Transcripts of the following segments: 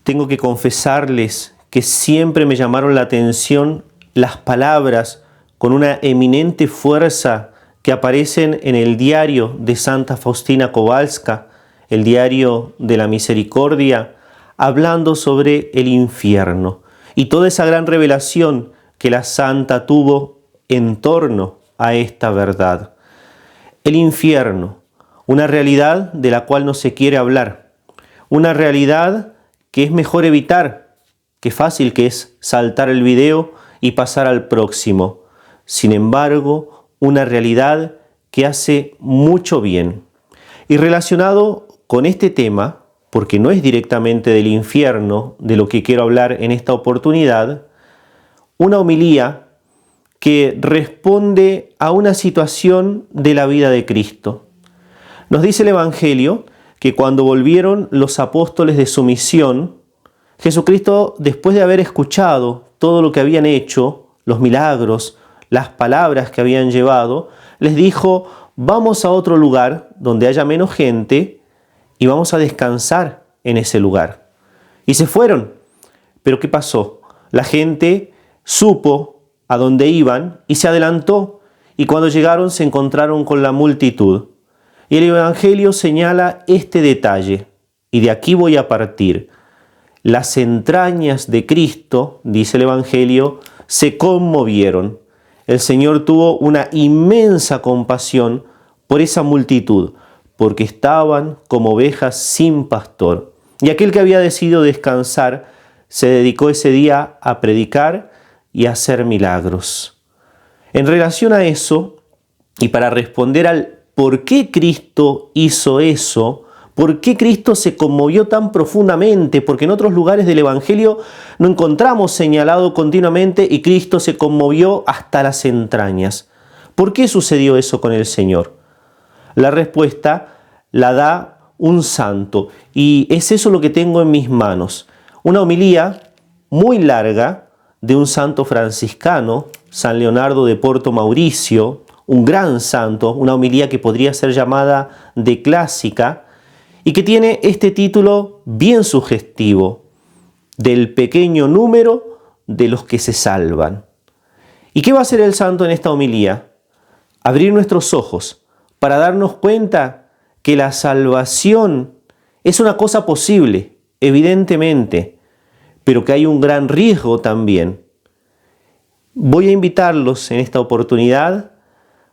tengo que confesarles que siempre me llamaron la atención las palabras con una eminente fuerza que aparecen en el diario de Santa Faustina Kowalska, el diario de la misericordia, hablando sobre el infierno y toda esa gran revelación que la santa tuvo en torno a esta verdad. El infierno, una realidad de la cual no se quiere hablar, una realidad que es mejor evitar, que fácil que es saltar el video y pasar al próximo. Sin embargo, una realidad que hace mucho bien. Y relacionado con este tema, porque no es directamente del infierno de lo que quiero hablar en esta oportunidad, una homilía que responde a una situación de la vida de Cristo. Nos dice el Evangelio que cuando volvieron los apóstoles de su misión, Jesucristo, después de haber escuchado todo lo que habían hecho, los milagros, las palabras que habían llevado, les dijo: vamos a otro lugar donde haya menos gente y vamos a descansar en ese lugar. Y se fueron. Pero ¿qué pasó? La gente supo a dónde iban y se adelantó, y cuando llegaron se encontraron con la multitud. Y el Evangelio señala este detalle, y de aquí voy a partir. Las entrañas de Cristo, dice el Evangelio, se conmovieron. El Señor tuvo una inmensa compasión por esa multitud, porque estaban como ovejas sin pastor. Y aquel que había decidido descansar se dedicó ese día a predicar y a hacer milagros. En relación a eso, y para responder al por qué Cristo hizo eso, por qué Cristo se conmovió tan profundamente, porque en otros lugares del Evangelio no encontramos señalado continuamente y Cristo se conmovió hasta las entrañas. ¿Por qué sucedió eso con el Señor? La respuesta la da un santo, y es eso lo que tengo en mis manos. Una homilía muy larga de un santo franciscano, San Leonardo de Porto Mauricio, un gran santo, una homilía que podría ser llamada de clásica, y que tiene este título bien sugestivo: del pequeño número de los que se salvan. ¿Y qué va a hacer el santo en esta homilía? Abrir nuestros ojos para darnos cuenta que la salvación es una cosa posible, evidentemente, pero que hay un gran riesgo también. Voy a invitarlos en esta oportunidad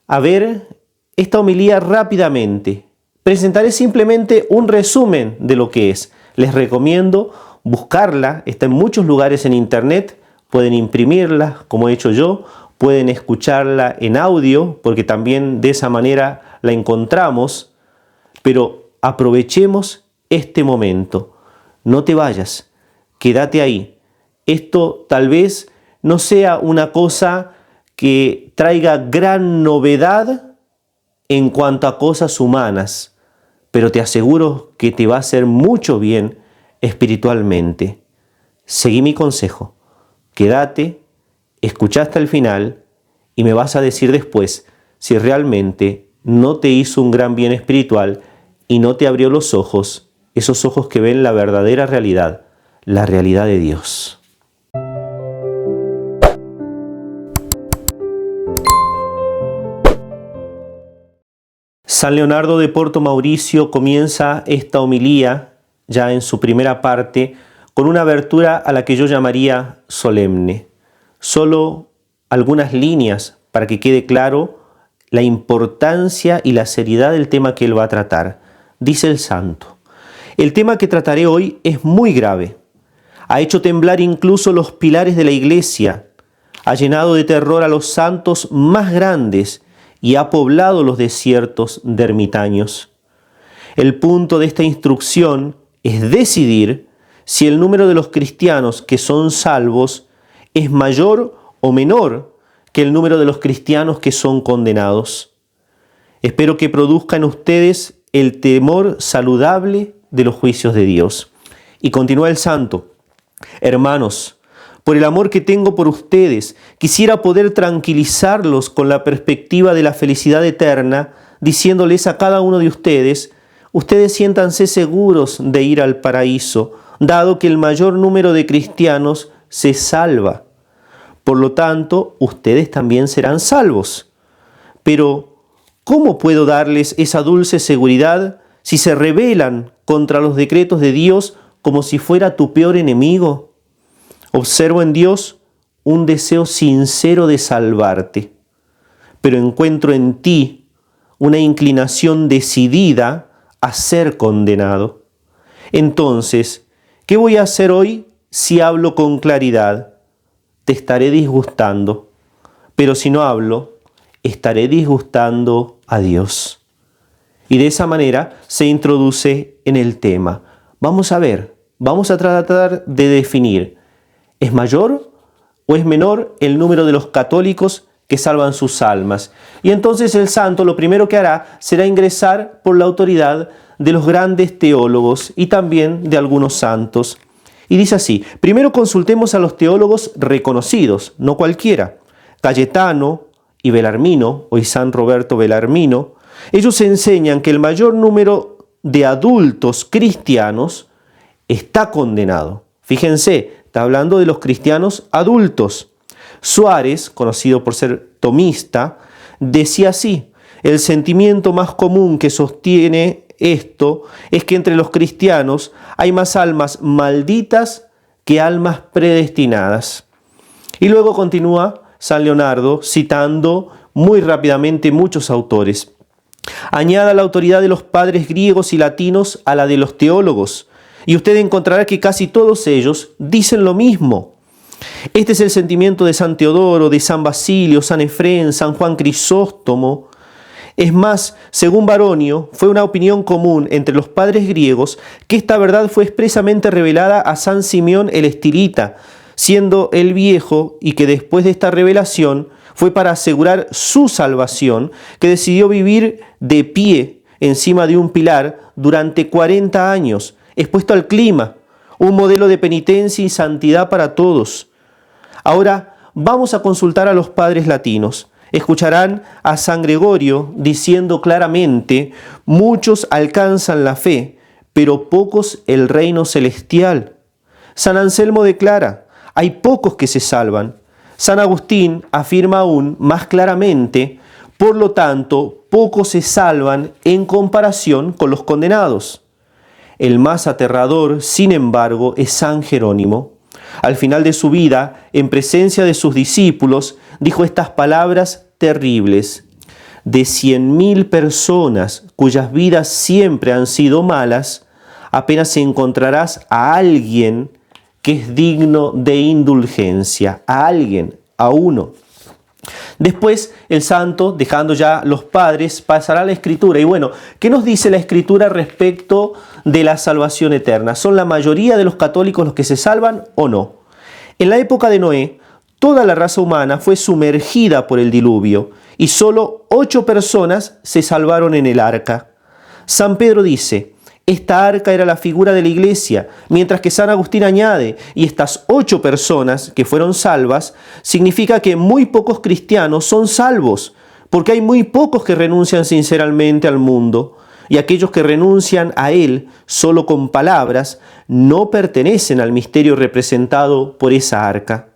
a ver esta homilía rápidamente. Presentaré simplemente un resumen de lo que es. Les recomiendo buscarla, está en muchos lugares en internet, pueden imprimirla como he hecho yo, pueden escucharla en audio, porque también de esa manera la encontramos, pero aprovechemos este momento. No te vayas, quédate ahí. Esto tal vez no sea una cosa que traiga gran novedad en cuanto a cosas humanas, pero te aseguro que te va a hacer mucho bien espiritualmente. Seguí mi consejo, quédate, escucha hasta el final y me vas a decir después si realmente no te hizo un gran bien espiritual y no te abrió los ojos, esos ojos que ven la verdadera realidad, la realidad de Dios. San Leonardo de Porto Mauricio comienza esta homilía, ya en su primera parte, con una abertura a la que yo llamaría solemne. Solo algunas líneas para que quede claro la importancia y la seriedad del tema que él va a tratar. Dice el santo: el tema que trataré hoy es muy grave. Ha hecho temblar incluso los pilares de la Iglesia, ha llenado de terror a los santos más grandes y ha poblado los desiertos de ermitaños. El punto de esta instrucción es decidir si el número de los cristianos que son salvos es mayor o menor que el número de los cristianos que son condenados. Espero que produzca en ustedes el temor saludable de los juicios de Dios. Y continúa el santo: hermanos, por el amor que tengo por ustedes, quisiera poder tranquilizarlos con la perspectiva de la felicidad eterna, diciéndoles a cada uno de ustedes: ustedes siéntanse seguros de ir al paraíso, dado que el mayor número de cristianos se salva. Por lo tanto, ustedes también serán salvos. Pero, ¿cómo puedo darles esa dulce seguridad si se rebelan contra los decretos de Dios como si fuera tu peor enemigo? Observo en Dios un deseo sincero de salvarte, pero encuentro en ti una inclinación decidida a ser condenado. Entonces, ¿qué voy a hacer hoy si hablo con claridad? Te estaré disgustando, pero si no hablo, estaré disgustando a Dios. Y de esa manera se introduce en el tema. Vamos a tratar de definir, ¿es mayor o es menor el número de los católicos que salvan sus almas? Y entonces el santo lo primero que hará será ingresar por la autoridad de los grandes teólogos y también de algunos santos. Y dice así: primero consultemos a los teólogos reconocidos, no cualquiera. Cayetano y Belarmino, hoy San Roberto Belarmino, ellos enseñan que el mayor número de adultos cristianos está condenado. Fíjense, está hablando de los cristianos adultos. Suárez, conocido por ser tomista, decía así: el sentimiento más común que sostiene esto es que entre los cristianos hay más almas malditas que almas predestinadas. Y luego continúa San Leonardo citando muy rápidamente muchos autores. Añada la autoridad de los padres griegos y latinos a la de los teólogos, y usted encontrará que casi todos ellos dicen lo mismo. Este es el sentimiento de San Teodoro, de San Basilio, San Efrén, San Juan Crisóstomo. Es más, según Baronio, fue una opinión común entre los padres griegos que esta verdad fue expresamente revelada a San Simeón el Estilita, siendo él viejo, y que después de esta revelación fue para asegurar su salvación que decidió vivir de pie encima de un pilar durante 40 años, expuesto al clima, un modelo de penitencia y santidad para todos. Ahora vamos a consultar a los padres latinos. Escucharán a San Gregorio diciendo claramente: muchos alcanzan la fe, pero pocos el reino celestial. San Anselmo declara: hay pocos que se salvan. San Agustín afirma aún más claramente: por lo tanto, pocos se salvan en comparación con los condenados. El más aterrador, sin embargo, es San Jerónimo. Al final de su vida, en presencia de sus discípulos, dijo estas palabras terribles: de 100.000 personas cuyas vidas siempre han sido malas, apenas encontrarás a alguien que es digno de indulgencia, a alguien, a uno. Después el santo, dejando ya los padres, pasará a la Escritura. Y bueno, ¿qué nos dice la Escritura respecto de la salvación eterna? ¿Son la mayoría de los católicos los que se salvan o no? En la época de Noé, toda la raza humana fue sumergida por el diluvio y solo 8 personas se salvaron en el arca. San Pedro dice: esta arca era la figura de la iglesia, mientras que San Agustín añade: y estas 8 personas que fueron salvas, significa que muy pocos cristianos son salvos, porque hay muy pocos que renuncian sinceramente al mundo, y aquellos que renuncian a él solo con palabras no pertenecen al misterio representado por esa arca.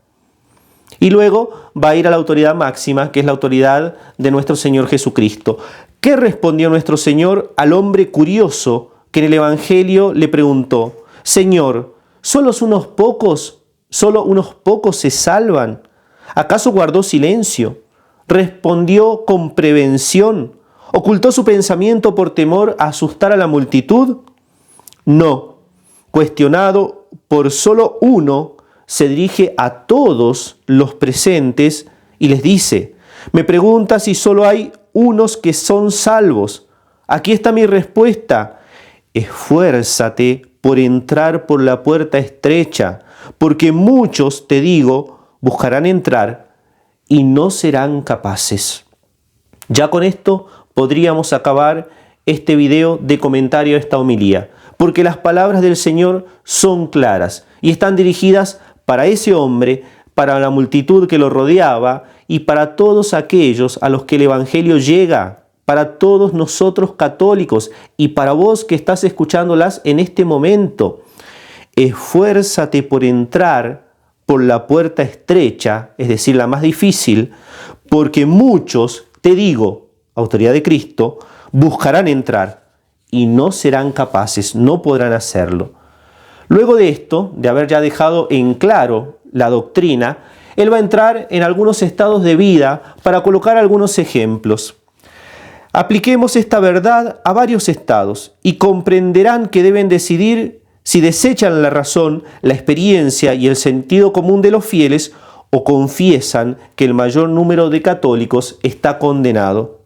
Y luego va a ir a la autoridad máxima, que es la autoridad de nuestro Señor Jesucristo. ¿Qué respondió nuestro Señor al hombre curioso que en el Evangelio le preguntó: Señor, ¿solo unos pocos se salvan? ¿Acaso guardó silencio? ¿Respondió con prevención? ¿Ocultó su pensamiento por temor a asustar a la multitud? No. Cuestionado por solo uno, se dirige a todos los presentes y les dice: me pregunta si solo hay unos que son salvos. Aquí está mi respuesta: esfuérzate por entrar por la puerta estrecha, porque muchos, te digo, buscarán entrar y no serán capaces. Ya con esto podríamos acabar este video de comentario a esta homilía, porque las palabras del Señor son claras y están dirigidas para ese hombre, para la multitud que lo rodeaba y para todos aquellos a los que el Evangelio llega, para todos nosotros católicos y para vos que estás escuchándolas en este momento. esfuérzate por entrar por la puerta estrecha, es decir, la más difícil, porque muchos, te digo, autoridad de Cristo, buscarán entrar y no serán capaces, no podrán hacerlo. Luego de esto, de haber ya dejado en claro la doctrina, él va a entrar en algunos estados de vida para colocar algunos ejemplos. Apliquemos esta verdad a varios estados y comprenderán que deben decidir si desechan la razón, la experiencia y el sentido común de los fieles o confiesan que el mayor número de católicos está condenado.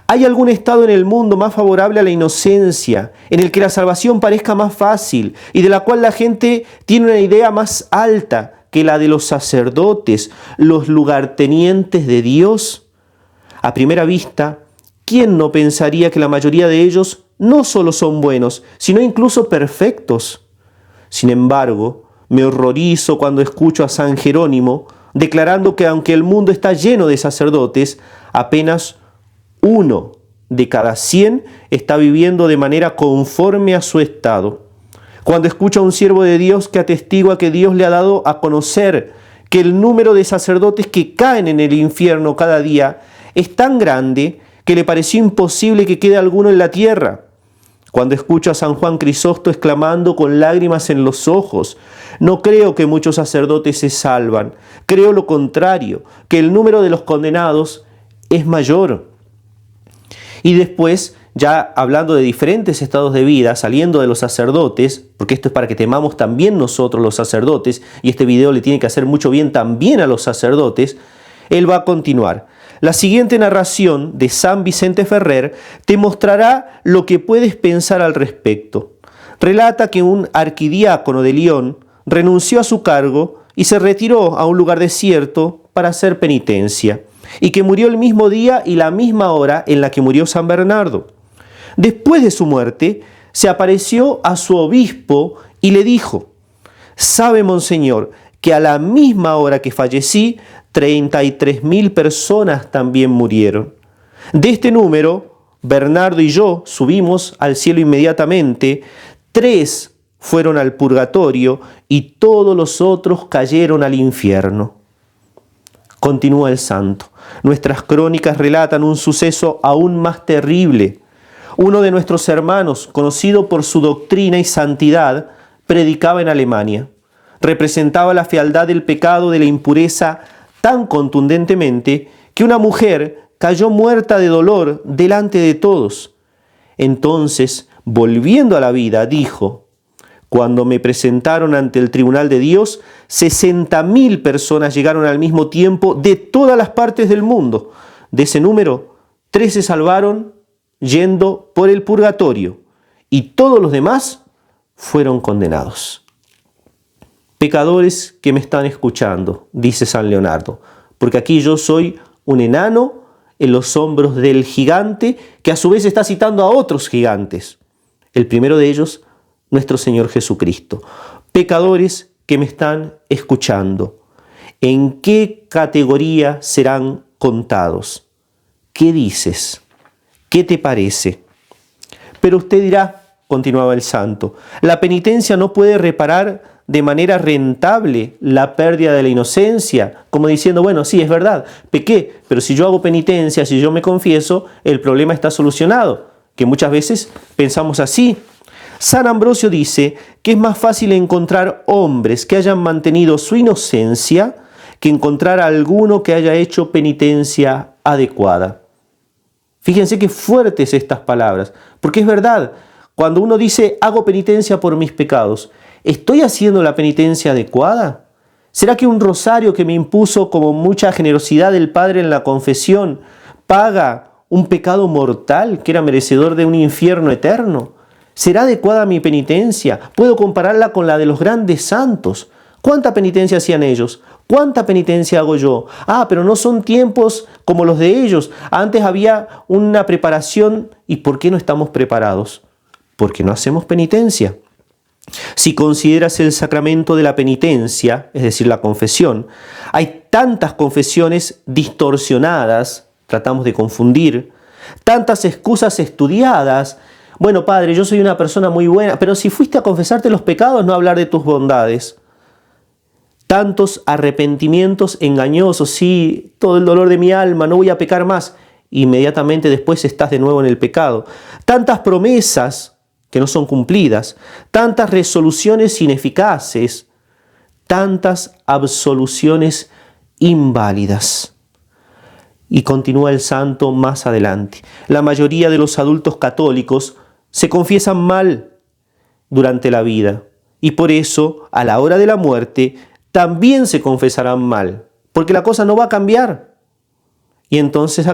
¿Hay algún estado en el mundo más favorable a la inocencia, en el que la salvación parezca más fácil y de la cual la gente tiene una idea más alta que la de los sacerdotes, los lugartenientes de Dios? A primera vista, ¿quién no pensaría que la mayoría de ellos no solo son buenos, sino incluso perfectos? Sin embargo, me horrorizo cuando escucho a San Jerónimo declarando que aunque el mundo está lleno de sacerdotes, apenas 1 de cada 100 está viviendo de manera conforme a su estado. Cuando escucho a un siervo de Dios que atestigua que Dios le ha dado a conocer que el número de sacerdotes que caen en el infierno cada día es tan grande que le pareció imposible que quede alguno en la tierra. Cuando escucho a San Juan Crisóstomo exclamando con lágrimas en los ojos, no creo que muchos sacerdotes se salvan, creo lo contrario, que el número de los condenados es mayor. Y después, ya hablando de diferentes estados de vida, saliendo de los sacerdotes, porque esto es para que temamos también nosotros los sacerdotes, y este video le tiene que hacer mucho bien también a los sacerdotes, él va a continuar. La siguiente narración de San Vicente Ferrer te mostrará lo que puedes pensar al respecto. Relata que un arquidiácono de Lyon renunció a su cargo y se retiró a un lugar desierto para hacer penitencia, y que murió el mismo día y la misma hora en la que murió San Bernardo. Después de su muerte, se apareció a su obispo y le dijo: «Sabe, monseñor, que a la misma hora que fallecí, 33.000 personas también murieron. De este número, Bernardo y yo subimos al cielo inmediatamente, 3 fueron al purgatorio y todos los otros cayeron al infierno». Continúa el santo. Nuestras crónicas relatan un suceso aún más terrible. Uno de nuestros hermanos, conocido por su doctrina y santidad, predicaba en Alemania. Representaba la fealdad del pecado, de la impureza, tan contundentemente que una mujer cayó muerta de dolor delante de todos. Entonces, volviendo a la vida, dijo: «Cuando me presentaron ante el tribunal de Dios, 60.000 personas llegaron al mismo tiempo de todas las partes del mundo. De ese número, 3 se salvaron yendo por el purgatorio y todos los demás fueron condenados». Pecadores que me están escuchando, dice San Leonardo, porque aquí yo soy un enano en los hombros del gigante que a su vez está citando a otros gigantes. El primero de ellos, nuestro Señor Jesucristo. Pecadores que me están escuchando, ¿en qué categoría serán contados? ¿Qué dices? ¿Qué te parece? Pero usted dirá, continuaba el santo, la penitencia no puede reparar de manera rentable la pérdida de la inocencia, como diciendo, bueno, sí, es verdad, pequé, pero si yo hago penitencia, si yo me confieso, el problema está solucionado, que muchas veces pensamos así. San Ambrosio dice que es más fácil encontrar hombres que hayan mantenido su inocencia que encontrar a alguno que haya hecho penitencia adecuada. Fíjense qué fuertes estas palabras, porque es verdad, cuando uno dice, hago penitencia por mis pecados, ¿estoy haciendo la penitencia adecuada? ¿Será que un rosario que me impuso como mucha generosidad el Padre en la confesión paga un pecado mortal que era merecedor de un infierno eterno? ¿Será adecuada mi penitencia? ¿Puedo compararla con la de los grandes santos? ¿Cuánta penitencia hacían ellos? ¿Cuánta penitencia hago yo? Pero no son tiempos como los de ellos. Antes había una preparación. ¿Y por qué no estamos preparados? Porque no hacemos penitencia. Si consideras el sacramento de la penitencia, es decir, la confesión, hay tantas confesiones distorsionadas, tratamos de confundir, tantas excusas estudiadas, Bueno, Padre, yo soy una persona muy buena, pero si fuiste a confesarte los pecados, no hablar de tus bondades. Tantos arrepentimientos engañosos, sí, todo el dolor de mi alma, no voy a pecar más. Inmediatamente después estás de nuevo en el pecado. Tantas promesas que no son cumplidas, tantas resoluciones ineficaces, tantas absoluciones inválidas. Y continúa el santo más adelante. La mayoría de los adultos católicos se confiesan mal durante la vida y por eso, a la hora de la muerte, también se confesarán mal, porque la cosa no va a cambiar. Y entonces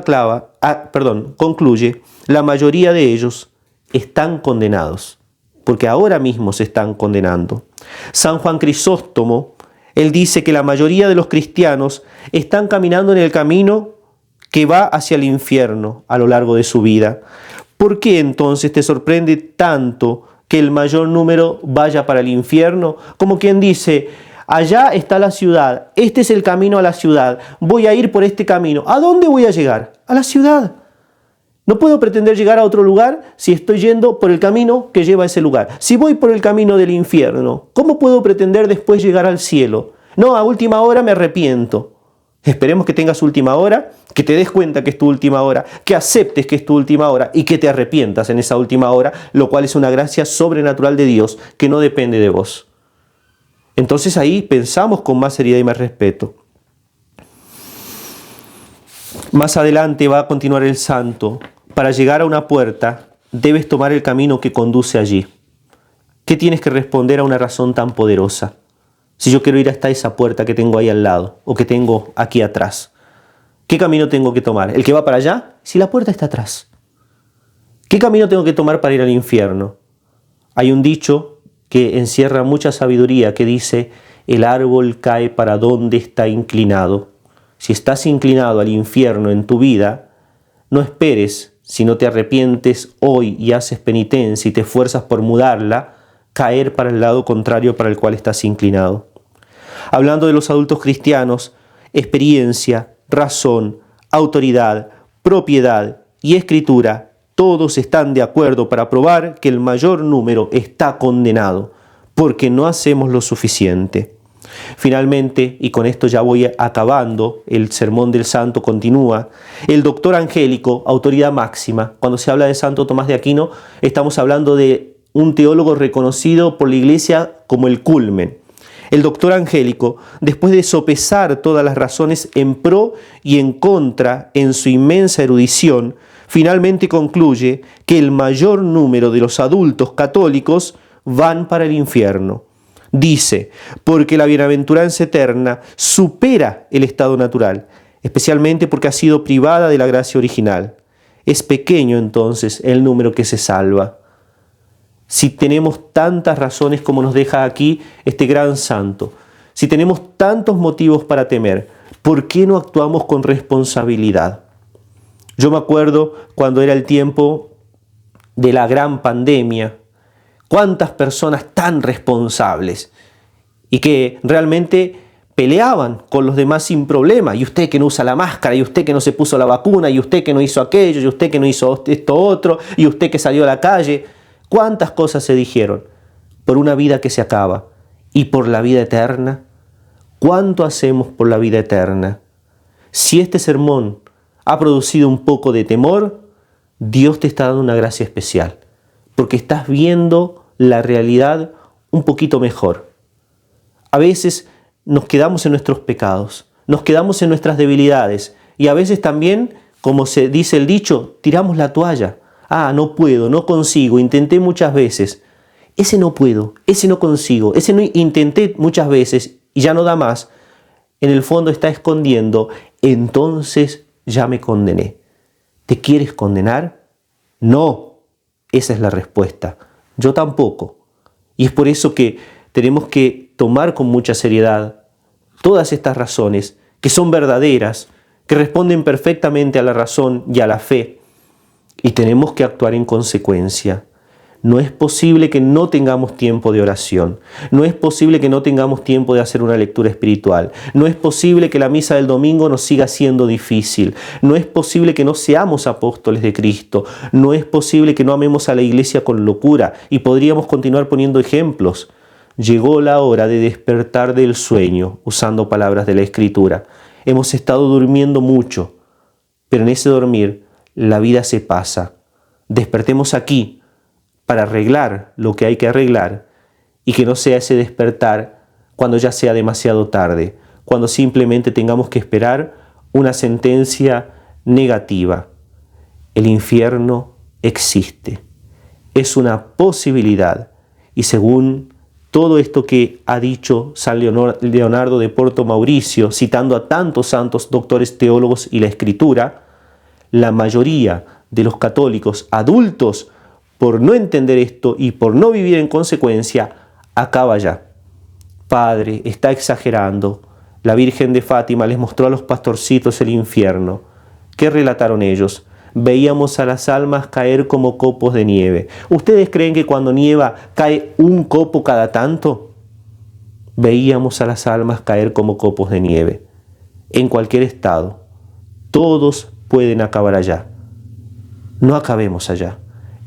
concluye, la mayoría de ellos están condenados, porque ahora mismo se están condenando. San Juan Crisóstomo, él dice que la mayoría de los cristianos están caminando en el camino que va hacia el infierno a lo largo de su vida. ¿Por qué entonces te sorprende tanto que el mayor número vaya para el infierno? Como quien dice, allá está la ciudad, este es el camino a la ciudad, voy a ir por este camino. ¿A dónde voy a llegar? A la ciudad. No puedo pretender llegar a otro lugar si estoy yendo por el camino que lleva a ese lugar. Si voy por el camino del infierno, ¿cómo puedo pretender después llegar al cielo? No, a última hora me arrepiento. Esperemos que tengas última hora, que te des cuenta que es tu última hora, que aceptes que es tu última hora y que te arrepientas en esa última hora, lo cual es una gracia sobrenatural de Dios que no depende de vos. Entonces ahí pensamos con más seriedad y más respeto. Más adelante va a continuar el santo. Para llegar a una puerta, debes tomar el camino que conduce allí. ¿Qué tienes que responder a una razón tan poderosa? Si yo quiero ir hasta esa puerta que tengo ahí al lado o que tengo aquí atrás, ¿qué camino tengo que tomar? ¿El que va para allá? Si la puerta está atrás. ¿Qué camino tengo que tomar para ir al infierno? Hay un dicho que encierra mucha sabiduría que dice, el árbol cae para donde está inclinado. Si estás inclinado al infierno en tu vida, no esperes, si no te arrepientes hoy y haces penitencia y te esfuerzas por mudarla, caer para el lado contrario para el cual estás inclinado. Hablando de los adultos cristianos, experiencia, razón, autoridad, propiedad y escritura, todos están de acuerdo para probar que el mayor número está condenado, porque no hacemos lo suficiente. Finalmente, y con esto ya voy acabando, el sermón del santo continúa, el doctor angélico, autoridad máxima. Cuando se habla de Santo Tomás de Aquino, estamos hablando de un teólogo reconocido por la Iglesia como el culmen. El doctor angélico, después de sopesar todas las razones en pro y en contra en su inmensa erudición, finalmente concluye que el mayor número de los adultos católicos van para el infierno. Dice, porque la bienaventuranza eterna supera el estado natural, especialmente porque ha sido privada de la gracia original. Es pequeño entonces el número que se salva. Si tenemos tantas razones como nos deja aquí este gran santo, si tenemos tantos motivos para temer, ¿por qué no actuamos con responsabilidad? Yo me acuerdo cuando era el tiempo de la gran pandemia, cuántas personas tan responsables y que realmente peleaban con los demás sin problema. Y usted que no usa la máscara, y usted que no se puso la vacuna, y usted que no hizo aquello, y usted que no hizo esto otro, y usted que salió a la calle. ¿Cuántas cosas se dijeron? Por una vida que se acaba y por la vida eterna. ¿Cuánto hacemos por la vida eterna? Si este sermón ha producido un poco de temor, Dios te está dando una gracia especial, porque estás viendo la realidad un poquito mejor. A veces nos quedamos en nuestros pecados, nos quedamos en nuestras debilidades y a veces también, como se dice el dicho, tiramos la toalla. Ah, no puedo, no consigo, intenté muchas veces. Ese no puedo, ese no consigo, ese no intenté muchas veces y ya no da más. En el fondo está escondiendo, entonces ya me condené. ¿Te quieres condenar? No, esa es la respuesta. Yo tampoco. Y es por eso que tenemos que tomar con mucha seriedad todas estas razones que son verdaderas, que responden perfectamente a la razón y a la fe. Y tenemos que actuar en consecuencia. No es posible que no tengamos tiempo de oración. No es posible que no tengamos tiempo de hacer una lectura espiritual. No es posible que la misa del domingo nos siga siendo difícil. No es posible que no seamos apóstoles de Cristo. No es posible que no amemos a la iglesia con locura. Y podríamos continuar poniendo ejemplos. Llegó la hora de despertar del sueño, usando palabras de la Escritura. Hemos estado durmiendo mucho, pero en ese dormir la vida se pasa. Despertemos aquí para arreglar lo que hay que arreglar y que no sea ese despertar cuando ya sea demasiado tarde, cuando simplemente tengamos que esperar una sentencia negativa. El infierno existe, es una posibilidad y según todo esto que ha dicho San Leonardo de Porto Mauricio, citando a tantos santos doctores teólogos y la Escritura, la mayoría de los católicos adultos, por no entender esto y por no vivir en consecuencia, acaba ya. Padre, está exagerando. La Virgen de Fátima les mostró a los pastorcitos el infierno. ¿Qué relataron ellos? Veíamos a las almas caer como copos de nieve. ¿Ustedes creen que cuando nieva cae un copo cada tanto? Veíamos a las almas caer como copos de nieve. En cualquier estado, todos pueden acabar allá. No acabemos allá.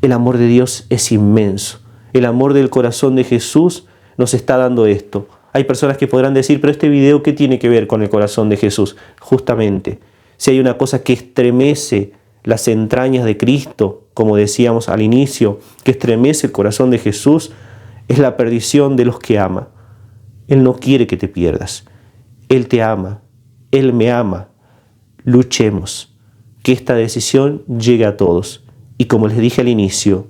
El amor de Dios es inmenso. El amor del corazón de Jesús nos está dando esto. Hay personas que podrán decir, pero este video, ¿qué tiene que ver con el corazón de Jesús? Justamente, si hay una cosa que estremece las entrañas de Cristo, como decíamos al inicio, que estremece el corazón de Jesús, es la perdición de los que ama. Él no quiere que te pierdas. Él te ama. Él me ama. Luchemos. Que esta decisión llegue a todos. Y como les dije al inicio,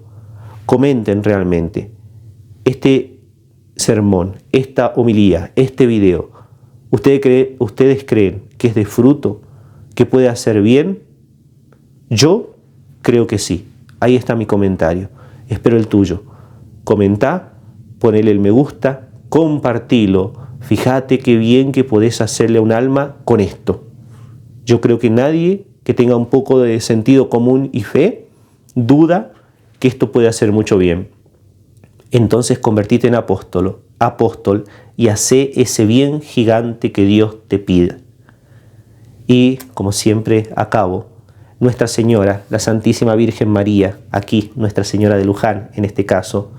comenten realmente este sermón, esta homilía, este video. ¿Ustedes creen que es de fruto, que puede hacer bien? Yo creo que sí. Ahí está mi comentario. Espero el tuyo. Comentá, ponele el me gusta, compartilo. Fíjate qué bien que podés hacerle a un alma con esto. Yo creo que nadie que tenga un poco de sentido común y fe duda que esto puede hacer mucho bien. Entonces convertite en apóstol y hacé ese bien gigante que Dios te pide. Y como siempre acabo, Nuestra Señora, la Santísima Virgen María, aquí Nuestra Señora de Luján en este caso,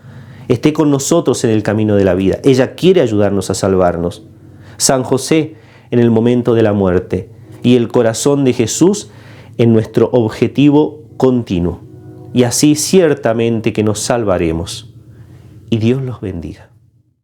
esté con nosotros en el camino de la vida. Ella quiere ayudarnos a salvarnos. San José en el momento de la muerte y el corazón de Jesús en nuestro objetivo continuo. Y así ciertamente que nos salvaremos. Y Dios los bendiga.